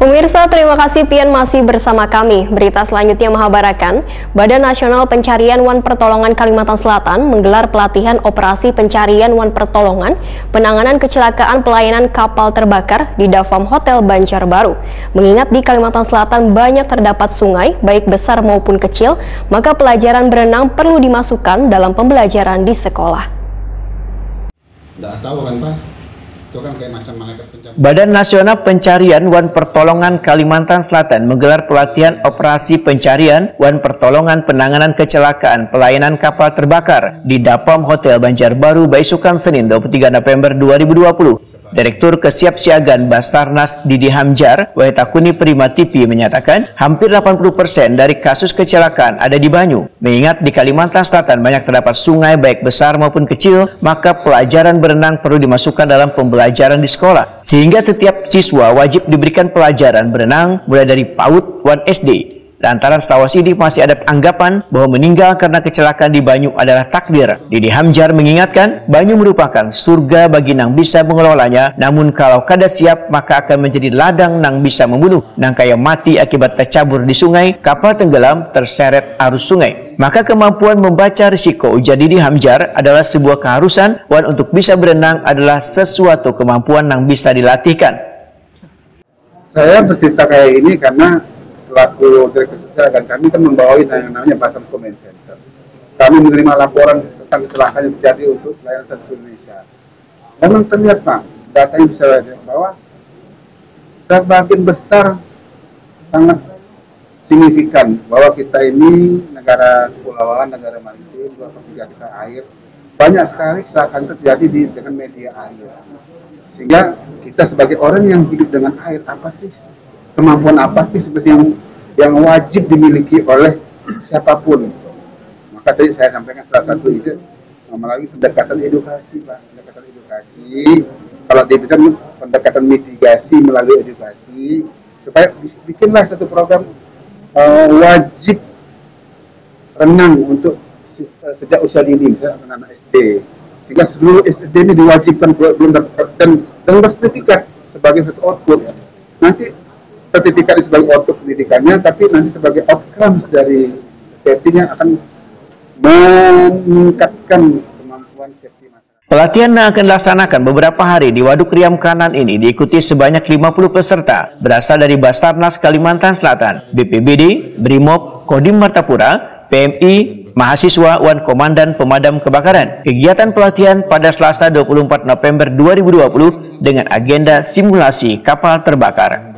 Pemirsa, terima kasih Pian masih bersama kami. Berita selanjutnya mengabarkan, Badan Nasional Pencarian Wan Pertolongan Kalimantan Selatan menggelar pelatihan operasi pencarian wan pertolongan penanganan kecelakaan pelayanan kapal terbakar di Davam Hotel Banjarbaru. Mengingat di Kalimantan Selatan banyak terdapat sungai, baik besar maupun kecil, maka pelajaran berenang perlu dimasukkan dalam pembelajaran di sekolah. Nggak tahu kan Pak? Itu kan kayak macam malaikat pencari. Badan Nasional Pencarian Wan Pertolongan Kalimantan Selatan menggelar pelatihan operasi pencarian wan pertolongan penanganan kecelakaan pelayanan kapal terbakar di Davam Hotel Banjarbaru, Baisukan, Senin 23 November 2020. Direktur Kesiapsiagaan Basarnas Didi Hamjar, Wahetakuni Prima TV menyatakan hampir 80% dari kasus kecelakaan ada di Banyu. Mengingat di Kalimantan Selatan banyak terdapat sungai baik besar maupun kecil, maka pelajaran berenang perlu dimasukkan dalam pembelajaran di sekolah. Sehingga setiap siswa wajib diberikan pelajaran berenang mulai dari PAUD 1 SD. Lantaran setahu sidik masih ada anggapan bahwa meninggal karena kecelakaan di Banyu adalah takdir. Didi Hamjar mengingatkan, Banyu merupakan surga bagi nang bisa mengelolanya, namun kalau kada siap maka akan menjadi ladang nang bisa membunuh. Nang kaya mati akibat tercabur di sungai, kapal tenggelam terseret arus sungai. Maka kemampuan membaca risiko, ujar Didi Hamjar, adalah sebuah keharusan, wan untuk bisa berenang adalah sesuatu kemampuan yang bisa dilatihkan. Saya bercerita kayak ini karena selaku Direktur Kesiapsiagaan kami kan membawahi yang namanya Basarnas Command Center. Kami menerima laporan tentang kecelakaan yang terjadi untuk layanan seluruh Indonesia. Memang ternyata datanya bisa lihat bahwa sebagian besar sangat signifikan bahwa kita ini negara kepulauan, negara maritim, 2/3 kita air. Banyak sekali kecelakaan terjadi dengan media air. Sehingga kita sebagai orang yang hidup dengan air, apa sih kemampuan apa sih yang wajib dimiliki oleh siapapun. Maka tadi saya sampaikan salah satu ide melalui pendekatan edukasi, Pak. Pendekatan edukasi, kalau dibilang pendekatan mitigasi melalui edukasi, supaya bikinlah satu program wajib renang untuk sejak usia dini, anak-anak SD. Sehingga seluruh SD ini diwajibkan belum dan bersertifikat sebagai satu output. Nanti sertifikat sebagai output pendidikannya, tapi nanti sebagai outcomes dari safety-nya akan meningkatkan kemampuan safety masyarakat. Pelatihan yang akan dilaksanakan beberapa hari di Waduk Riam Kanan ini diikuti sebanyak 50 peserta berasal dari Basarnas Kalimantan Selatan, BPBD, Brimob, Kodim Martapura, PMI, mahasiswa, wan komandan pemadam kebakaran. Kegiatan pelatihan pada Selasa 24 November 2020 dengan agenda simulasi kapal terbakar.